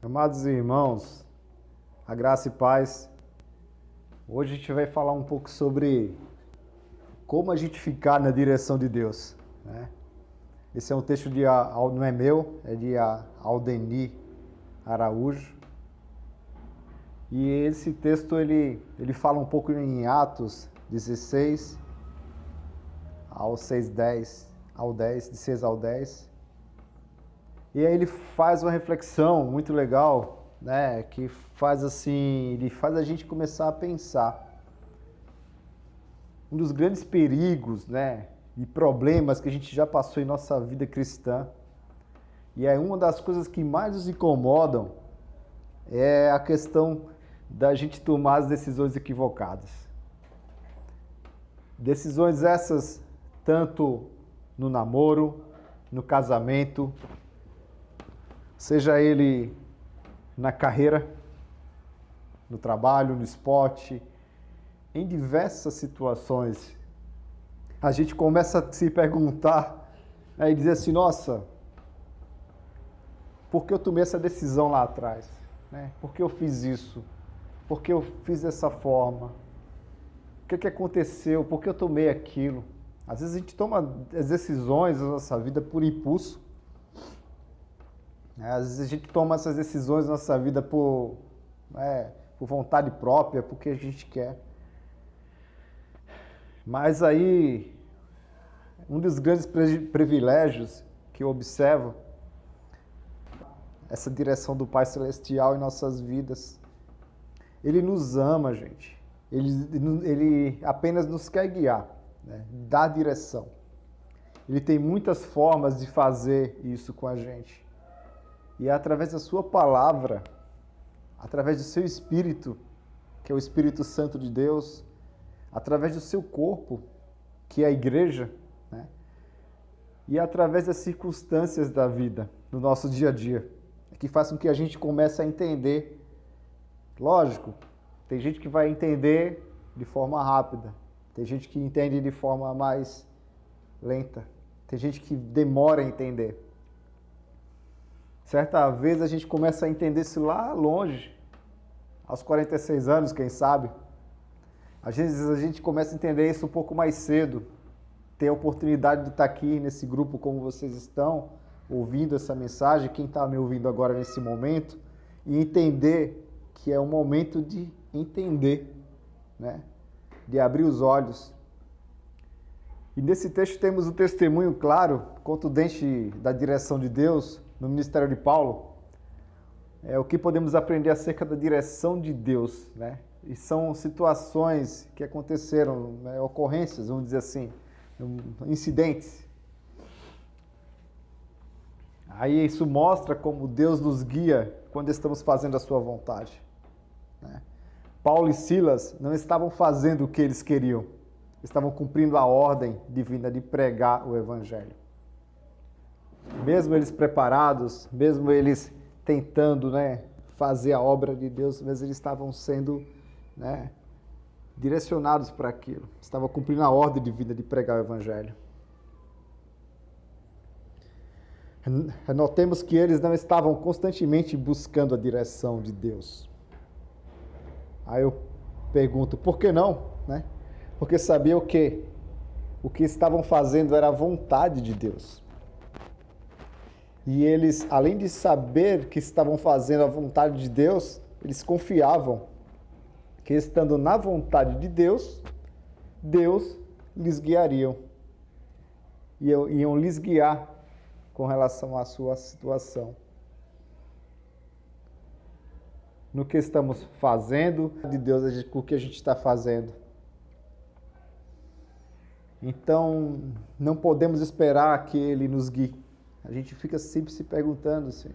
Amados irmãos, a graça e paz. Hoje a gente vai falar um pouco sobre como a gente ficar na direção de Deus, né? Esse é um texto não é meu, é de Aldeni Araújo. E esse texto ele fala um pouco em Atos 16 ao 10, de 6 ao 10. E aí ele faz uma reflexão muito legal, né, que faz assim, ele faz a gente começar a pensar. Um dos grandes perigos, né, e problemas que a gente já passou em nossa vida cristã, e é uma das coisas que mais nos incomodam, é a questão da gente tomar as decisões equivocadas. Decisões essas tanto no namoro, no casamento, seja ele na carreira, no trabalho, no esporte, em diversas situações, a gente começa a se perguntar, né, e dizer assim, nossa, por que eu tomei essa decisão lá atrás? Né? Por que eu fiz isso? Por que eu fiz dessa forma? O que aconteceu? Por que eu tomei aquilo? Às vezes a gente toma as decisões da nossa vida por impulso. Às vezes a gente toma essas decisões na nossa vida por vontade própria, porque a gente quer. Mas aí, um dos grandes privilégios que eu observo, essa direção do Pai Celestial em nossas vidas. Ele nos ama, gente. Ele apenas nos quer guiar, né? Dar direção. Ele tem muitas formas de fazer isso com a gente. E é através da sua palavra, através do seu Espírito, que é o Espírito Santo de Deus, através do seu corpo, que é a igreja, né? E através das circunstâncias da vida, do nosso dia a dia, que faz com que a gente comece a entender. Lógico, tem gente que vai entender de forma rápida, tem gente que entende de forma mais lenta, tem gente que demora a entender. Certa vez a gente começa a entender isso lá longe, aos 46 anos, quem sabe. Às vezes a gente começa a entender isso um pouco mais cedo, ter a oportunidade de estar aqui nesse grupo como vocês estão, ouvindo essa mensagem, quem está me ouvindo agora nesse momento, e entender que é um momento de entender, né? De abrir os olhos. E nesse texto temos um testemunho claro, contundente da direção de Deus no ministério de Paulo. É o que podemos aprender acerca da direção de Deus, né? E são situações que aconteceram, né? Ocorrências, vamos dizer assim, incidentes. Aí isso mostra como Deus nos guia quando estamos fazendo a sua vontade, né? Paulo e Silas não estavam fazendo o que eles queriam, estavam cumprindo a ordem divina de pregar o Evangelho. Mesmo eles preparados, mesmo eles tentando, né, fazer a obra de Deus, mas eles estavam sendo, né, direcionados para aquilo, estavam cumprindo a ordem divina de pregar o Evangelho. Notemos que eles não estavam constantemente buscando a direção de Deus. Aí eu pergunto, por que não? Né? Porque sabia o quê? O que estavam fazendo era a vontade de Deus. E eles, além de saber que estavam fazendo a vontade de Deus, eles confiavam que estando na vontade de Deus, Deus lhes guiaria. Iam lhes guiar com relação à sua situação. No que estamos fazendo, de Deus, o que a gente está fazendo. Então, não podemos esperar que Ele nos guie. A gente fica sempre se perguntando assim,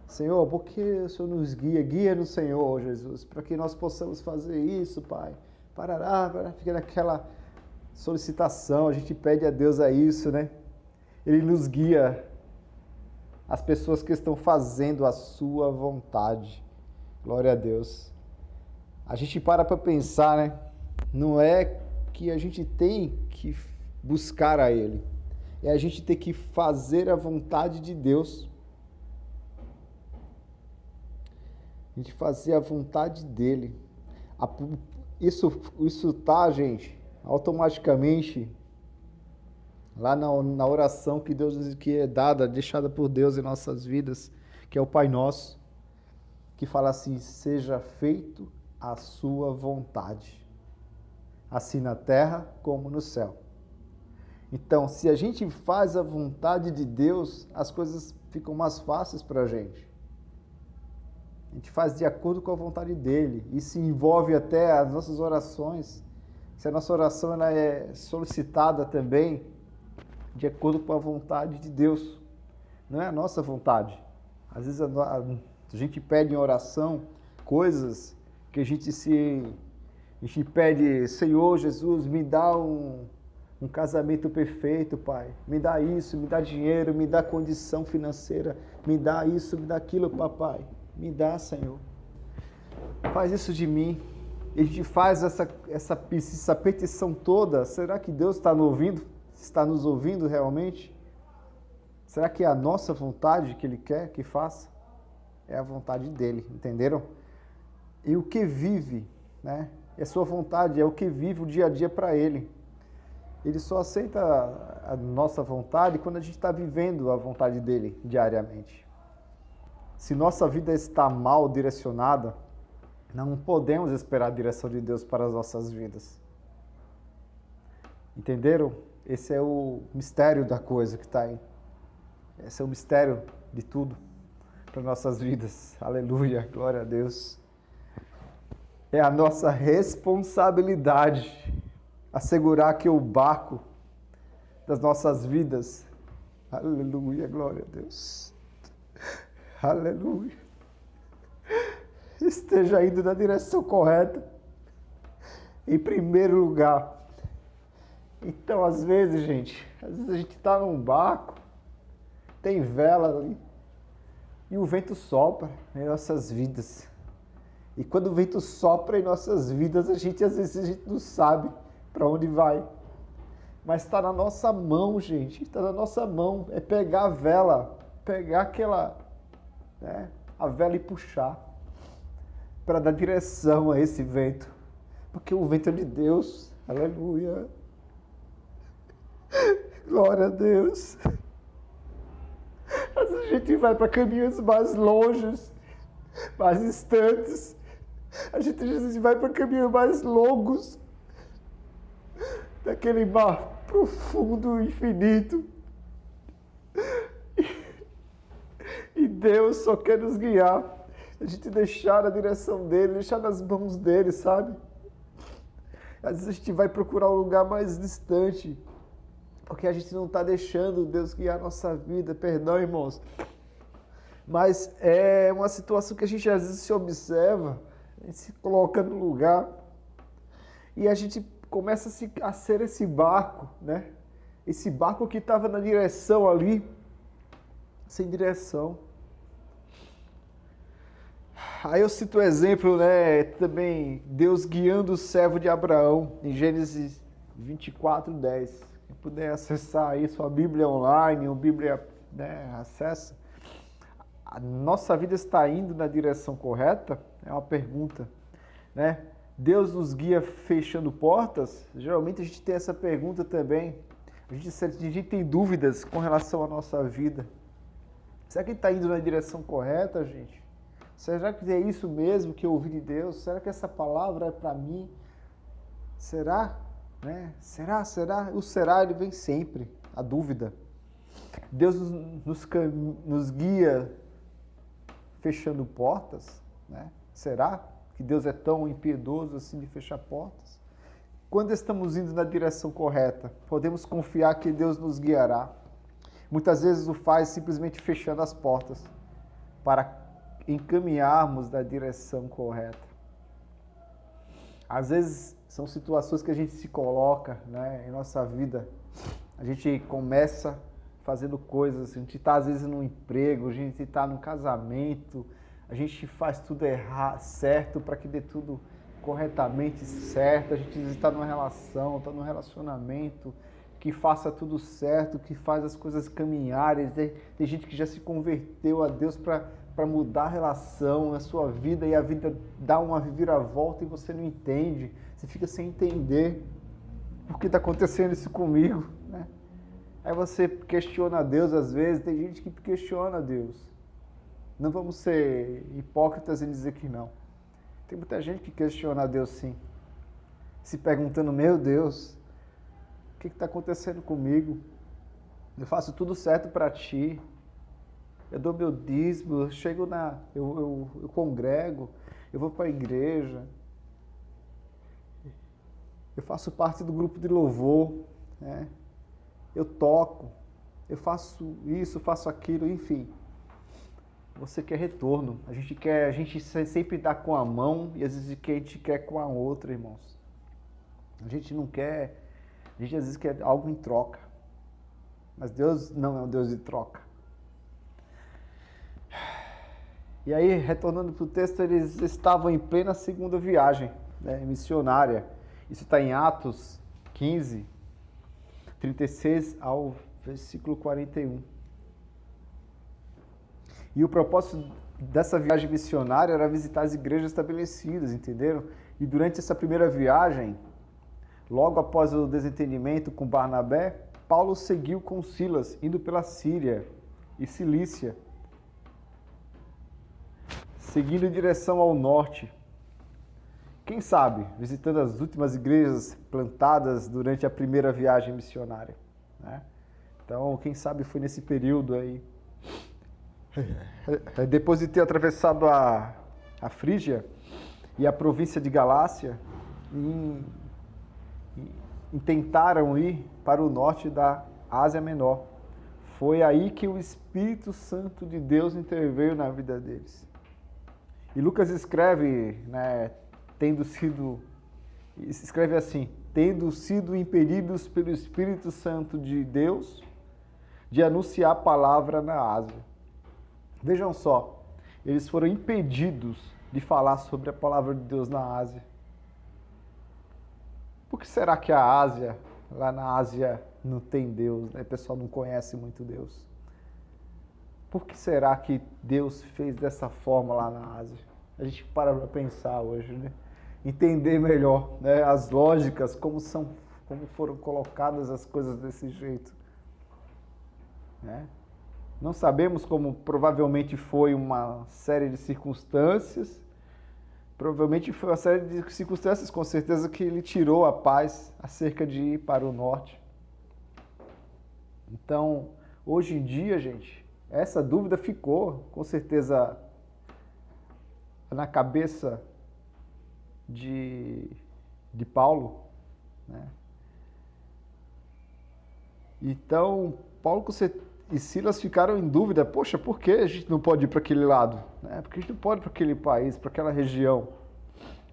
Senhor, por que o Senhor nos guia? Guia no Senhor, Jesus, para que nós possamos fazer isso, Pai. Fica naquela solicitação, a gente pede a Deus a isso, né? Ele nos guia as pessoas que estão fazendo a sua vontade. Glória a Deus. A gente para pensar, né? Não é que a gente tem que buscar a Ele. É a gente ter que fazer a vontade de Deus. A gente fazer a vontade dele. Isso tá, gente, automaticamente lá na oração que Deus que é dada, deixada por Deus em nossas vidas, que é o Pai Nosso, que fala assim: seja feito a sua vontade, assim na terra como no céu. Então, se a gente faz a vontade de Deus, as coisas ficam mais fáceis para a gente. A gente faz de acordo com a vontade dele. Isso envolve até as nossas orações. Se a nossa oração ela é solicitada também de acordo com a vontade de Deus, não é a nossa vontade. Às vezes a gente pede em oração coisas que a gente pede: Senhor Jesus, me dá um casamento perfeito, Pai. Me dá isso, me dá dinheiro, me dá condição financeira, me dá isso, me dá aquilo, Papai. Me dá, Senhor. Faz isso de mim. E a gente faz essa petição toda. Será que Deus está nos ouvindo? Está nos ouvindo realmente? Será que é a nossa vontade que Ele quer que faça? É a vontade dEle, entenderam? E o que vive, né? É a sua vontade, é o que vive o dia a dia para Ele. Ele só aceita a nossa vontade quando a gente está vivendo a vontade dEle diariamente. Se nossa vida está mal direcionada, não podemos esperar a direção de Deus para as nossas vidas. Entenderam? Esse é o mistério da coisa que está aí. Esse é o mistério de tudo para nossas vidas. Aleluia, glória a Deus. É a nossa responsabilidade assegurar que o barco das nossas vidas, aleluia, glória a Deus, aleluia, esteja indo na direção correta, em primeiro lugar. Então, às vezes a gente está num barco, tem vela ali, e o vento sopra em nossas vidas. E quando o vento sopra em nossas vidas, às vezes a gente não sabe para onde vai. Mas está na nossa mão, gente, está na nossa mão. É pegar a vela, pegar aquela, né, a vela e puxar, para dar direção a esse vento. Porque o vento é de Deus, aleluia. Glória a Deus. Às vezes a gente vai para caminhos mais longes, mais distantes. A gente às vezes vai para caminhos mais longos, daquele mar profundo, infinito. E Deus só quer nos guiar. A gente deixar a direção dele, deixar nas mãos dele, sabe? Às vezes a gente vai procurar um lugar mais distante, porque a gente não está deixando Deus guiar a nossa vida. Perdão, irmãos. Mas é uma situação que a gente às vezes se observa, a gente se coloca no lugar e a gente começa a ser esse barco, né? Esse barco que estava na direção ali, sem direção. Aí eu cito o exemplo, né, também, Deus guiando o servo de Abraão, em Gênesis 24:10. Quem puder acessar aí sua Bíblia online, ou Bíblia, né, acessa. A nossa vida está indo na direção correta? É uma pergunta, né? Deus nos guia fechando portas? Geralmente a gente tem essa pergunta também. A gente tem dúvidas com relação à nossa vida. Será que está indo na direção correta, gente? Será que é isso mesmo que eu ouvi de Deus? Será que essa palavra é para mim? Será? Né? Será? O será, ele vem sempre. A dúvida. Deus nos guia fechando portas, né? Será que Deus é tão impiedoso assim de fechar portas? Quando estamos indo na direção correta, podemos confiar que Deus nos guiará. Muitas vezes o faz simplesmente fechando as portas para encaminharmos na direção correta. Às vezes são situações que a gente se coloca, né, em nossa vida. A gente começa fazendo coisas, a gente está às vezes num emprego, a gente está num casamento, a gente faz tudo certo para que dê tudo corretamente certo, a gente está numa relação, está num relacionamento, que faça tudo certo, que faz as coisas caminharem. Tem gente que já se converteu a Deus para para mudar a relação, a sua vida, e a vida dá uma reviravolta e você não entende, você fica sem entender por que está acontecendo isso comigo, né? Aí você questiona Deus às vezes, tem gente que questiona Deus. Não vamos ser hipócritas em dizer que não. Tem muita gente que questiona Deus sim, se perguntando, meu Deus, o que está acontecendo comigo? Eu faço tudo certo para ti, eu dou meu dízimo, eu chego eu congrego, eu vou para a igreja, eu faço parte do grupo de louvor, né? Eu toco, eu faço isso, faço aquilo, enfim. Você quer retorno, a gente sempre dá com a mão e às vezes a gente quer com a outra, irmãos. A gente não quer, a gente às vezes quer algo em troca, mas Deus não é um Deus de troca. E aí, retornando para o texto, eles estavam em plena segunda viagem, né, missionária. Isso está em Atos 15, 36 ao versículo 41. E o propósito dessa viagem missionária era visitar as igrejas estabelecidas, entenderam? E durante essa primeira viagem, logo após o desentendimento com Barnabé, Paulo seguiu com Silas, indo pela Síria e Cilícia, seguindo em direção ao norte. Quem sabe, visitando as últimas igrejas plantadas durante a primeira viagem missionária, né? Então, quem sabe foi nesse período aí. Depois de ter atravessado a Frígia e a província de Galácia, tentaram ir para o norte da Ásia Menor. Foi aí que o Espírito Santo de Deus interveio na vida deles. E Lucas escreve, né, escreve assim, tendo sido impedidos pelo Espírito Santo de Deus de anunciar a palavra na Ásia. Vejam só, eles foram impedidos de falar sobre a palavra de Deus na Ásia. Por que será que a Ásia, lá na Ásia, não tem Deus, né? O pessoal não conhece muito Deus. Por que será que Deus fez dessa forma lá na Ásia? A gente para pensar hoje, né? Entender melhor, né, as lógicas, como foram colocadas as coisas desse jeito, né? Não sabemos como provavelmente foi uma série de circunstâncias. Provavelmente foi uma série de circunstâncias, com certeza, que ele tirou a paz acerca de ir para o norte. Então, hoje em dia, gente, essa dúvida ficou, com certeza, na cabeça de Paulo, né? Então, Paulo e Silas ficaram em dúvida, poxa, por que a gente não pode ir para aquele lado? Né? Por que a gente não pode ir para aquele país, para aquela região?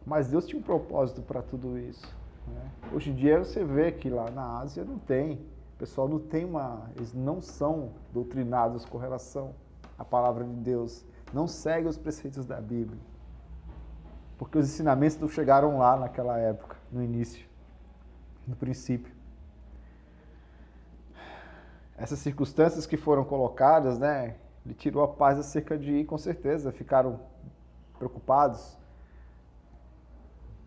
Mas Deus tinha um propósito para tudo isso, né? Hoje em dia você vê que lá na Ásia não tem, o pessoal não tem eles não são doutrinados com relação à palavra de Deus, não seguem os preceitos da Bíblia, porque os ensinamentos não chegaram lá naquela época, no início, no princípio. Essas circunstâncias que foram colocadas, né, ele tirou a paz acerca de ir, com certeza, ficaram preocupados.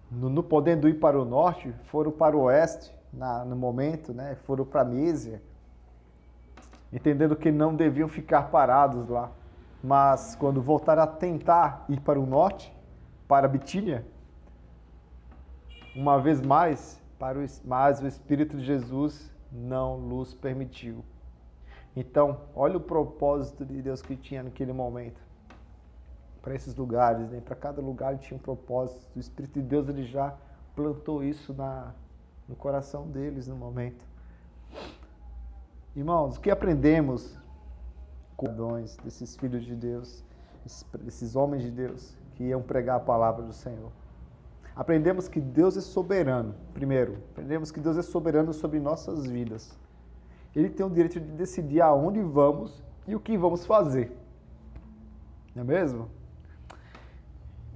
No podendo ir para o norte, foram para o oeste, no momento, né, foram para a Mísia, entendendo que não deviam ficar parados lá. Mas quando voltaram a tentar ir para o norte, para a Bitínia, uma vez mais, mas o Espírito de Jesus não lhes permitiu. Então, olha o propósito de Deus que tinha naquele momento. Para esses lugares, né? Para cada lugar ele tinha um propósito. O Espírito de Deus ele já plantou isso no coração deles no momento. Irmãos, o que aprendemos com os dons desses filhos de Deus, esses homens de Deus que iam pregar a palavra do Senhor? Aprendemos que Deus é soberano. Primeiro, aprendemos que Deus é soberano sobre nossas vidas. Ele tem o direito de decidir aonde vamos e o que vamos fazer. Não é mesmo?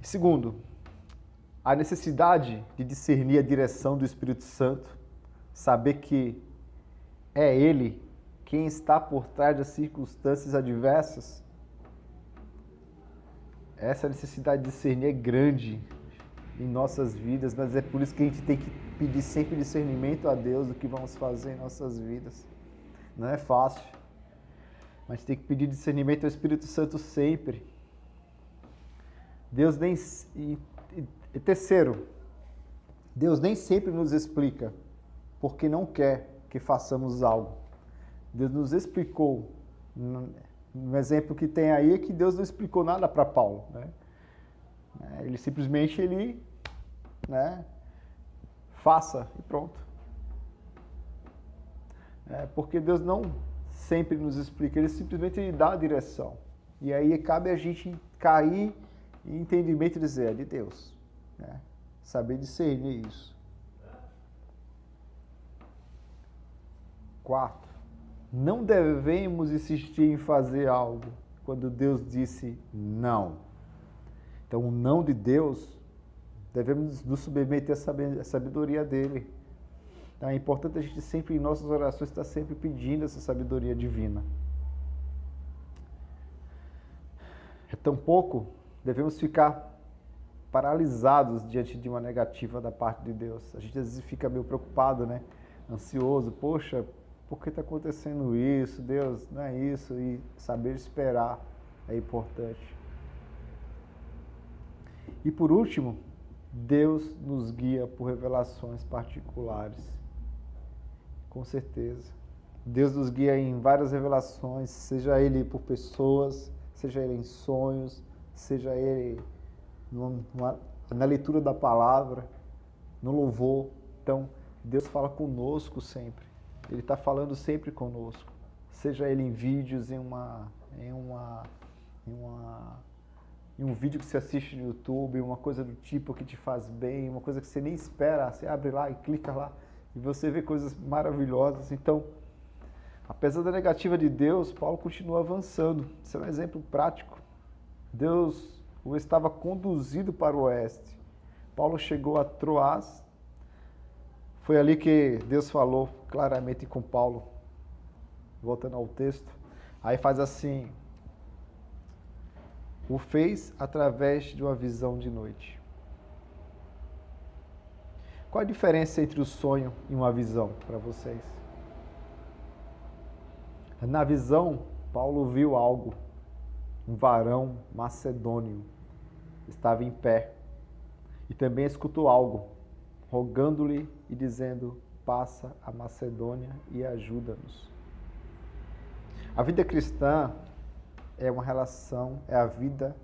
Segundo, a necessidade de discernir a direção do Espírito Santo, saber que é Ele quem está por trás das circunstâncias adversas. essa necessidade de discernir é grande em nossas vidas, mas é por isso que a gente tem que pedir sempre discernimento a Deus do que vamos fazer em nossas vidas. Não é fácil, mas tem que pedir discernimento ao Espírito Santo sempre. Deus nem... E terceiro, Deus nem sempre nos explica porque não quer que façamos algo. Deus nos explicou. Um exemplo que tem aí é que Deus não explicou nada para Paulo, né? Ele simplesmente faça e pronto. Porque Deus não sempre nos explica, Ele simplesmente dá a direção. E aí cabe a gente cair em entendimento e dizer, é de Deus, né? Saber discernir isso. Quarto, não devemos insistir em fazer algo quando Deus disse não. Então, o não de Deus, devemos nos submeter à sabedoria dele. Então, é importante a gente sempre, em nossas orações, estar sempre pedindo essa sabedoria divina. Tampouco devemos ficar paralisados diante de uma negativa da parte de Deus. A gente às vezes fica meio preocupado, né? Ansioso, poxa, por que está acontecendo isso? Deus, não é isso? E saber esperar é importante. E por último, Deus nos guia por revelações particulares. Com certeza. Deus nos guia em várias revelações, seja Ele por pessoas, seja Ele em sonhos, seja Ele na leitura da palavra, no louvor. Então, Deus fala conosco sempre. Ele está falando sempre conosco. Seja Ele em vídeos, em um vídeo que você assiste no YouTube, uma coisa do tipo que te faz bem, uma coisa que você nem espera, você abre lá e clica lá e você vê coisas maravilhosas. Então, apesar da negativa de Deus, Paulo continua avançando. Isso é um exemplo prático. Deus o estava conduzido para o oeste. Paulo chegou a Troás. Foi ali que Deus falou claramente com Paulo. Voltando ao texto. Aí faz assim: o fez através de uma visão de noite. Qual a diferença entre o sonho e uma visão para vocês? Na visão, Paulo viu algo. Um varão macedônio estava em pé e também escutou algo, rogando-lhe e dizendo: passa a Macedônia e ajuda-nos. A vida cristã é uma relação, é a vida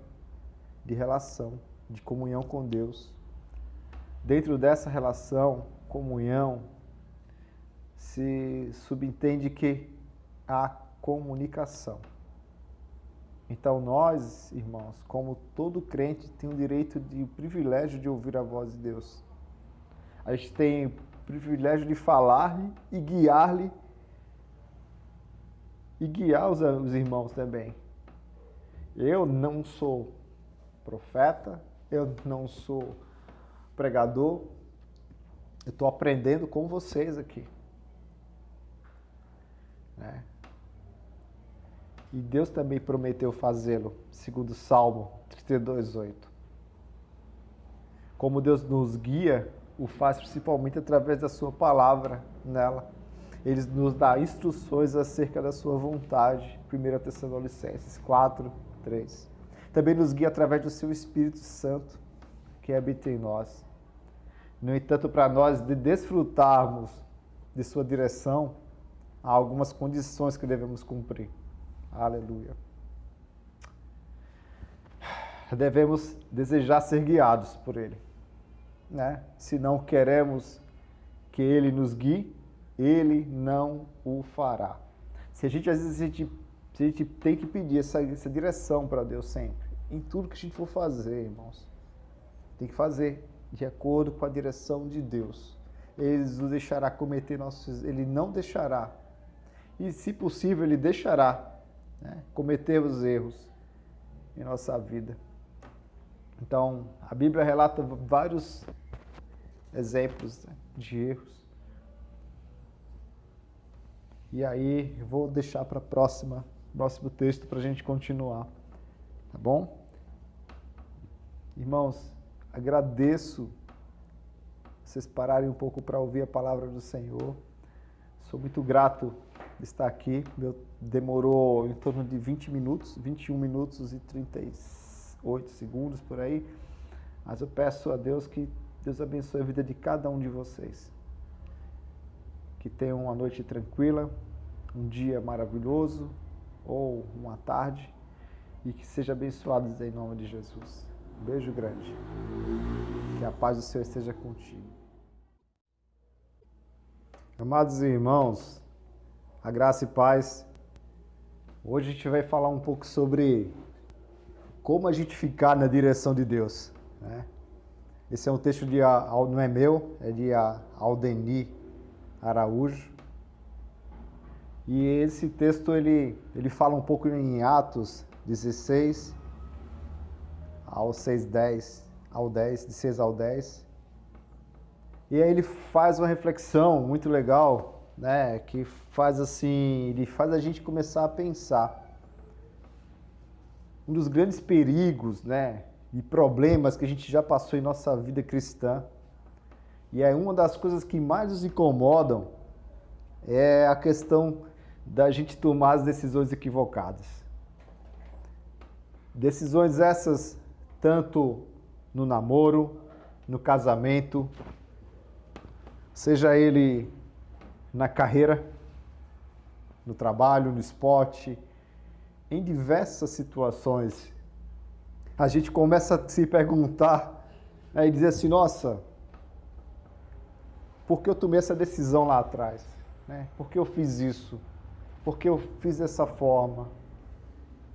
de relação, de comunhão com Deus. Dentro dessa relação, comunhão, se subentende que há comunicação. Então nós, irmãos, como todo crente, tem o direito e o privilégio de ouvir a voz de Deus. A gente tem o privilégio de falar-lhe e guiar-lhe e guiar os irmãos também. Eu não sou profeta, eu não sou pregador, eu estou aprendendo com vocês aqui. Né? E Deus também prometeu fazê-lo, segundo Salmo 32:8. Como Deus nos guia, o faz principalmente através da sua palavra nela. Ele nos dá instruções acerca da sua vontade. 1 Tessalonicenses 4:3. Também nos guia através do seu Espírito Santo, que habita em nós. No entanto, para nós desfrutarmos de sua direção, há algumas condições que devemos cumprir. Aleluia. Devemos desejar ser guiados por Ele, né? Se não queremos que Ele nos guie, Ele não o fará. Se a gente, às vezes, a gente tem que pedir essa direção para Deus sempre, em tudo que a gente for fazer, irmãos. Tem que fazer de acordo com a direção de Deus. Ele nos deixará cometer Ele não deixará. E, se possível, Ele deixará, né, cometer os erros em nossa vida. Então, a Bíblia relata vários exemplos, né, de erros. E aí, eu vou deixar para próximo texto para a gente continuar. Tá bom? Irmãos, agradeço vocês pararem um pouco para ouvir a palavra do Senhor. Sou muito grato de estar aqui. Demorou em torno de 20 minutos, 21 minutos e 38 segundos por aí. Mas eu peço a Deus que Deus abençoe a vida de cada um de vocês. Que tenham uma noite tranquila, um dia maravilhoso ou uma tarde e que sejam abençoados em nome de Jesus. Um beijo grande. Que a paz do Senhor esteja contigo. Amados irmãos, a graça e paz. Hoje a gente vai falar um pouco sobre como a gente ficar na direção de Deus, né? Esse é um texto não é meu, é de Aldeni Araújo. E esse texto ele fala um pouco em Atos 16 ao 6:10, de 6 ao 10. E aí ele faz uma reflexão muito legal, né, que faz assim, ele faz a gente começar a pensar. Um dos grandes perigos, né, e problemas que a gente já passou em nossa vida cristã, e é uma das coisas que mais nos incomodam, é a questão da gente tomar as decisões equivocadas. Decisões essas tanto no namoro, no casamento, seja ele na carreira, no trabalho, no esporte, em diversas situações. A gente começa a se perguntar, né, e dizer assim, nossa, por que eu tomei essa decisão lá atrás? Né? Por que eu fiz isso? Por que eu fiz dessa forma?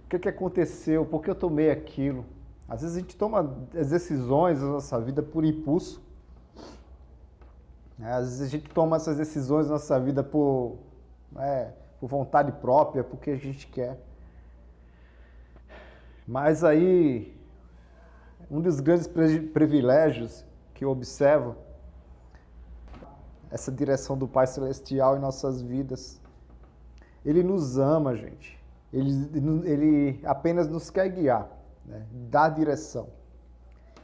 O que aconteceu? Por que eu tomei aquilo? Às vezes a gente toma as decisões da nossa vida por impulso. Às vezes a gente toma essas decisões na nossa vida por vontade própria, porque a gente quer. Mas aí, um dos grandes privilégios que eu observo, essa direção do Pai Celestial em nossas vidas. Ele nos ama, gente. Ele apenas nos quer guiar, né? Dar direção.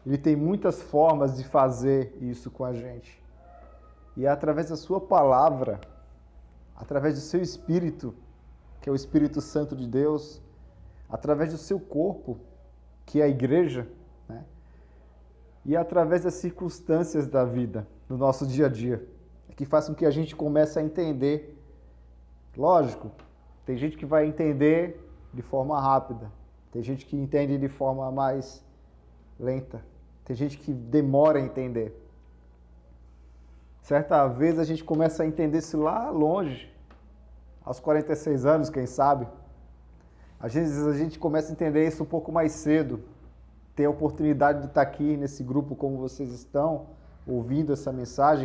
Ele tem muitas formas de fazer isso com a gente. E é através da sua palavra, através do seu Espírito, que é o Espírito Santo de Deus, através do seu corpo, que é a igreja, né? E através das circunstâncias da vida, no nosso dia a dia, que faz com que a gente comece a entender. Lógico, tem gente que vai entender de forma rápida, tem gente que entende de forma mais lenta, tem gente que demora a entender. Certa vez a gente começa a entender isso lá longe, aos 46 anos, quem sabe. Às vezes a gente começa a entender isso um pouco mais cedo, ter a oportunidade de estar aqui nesse grupo como vocês estão, ouvindo essa mensagem.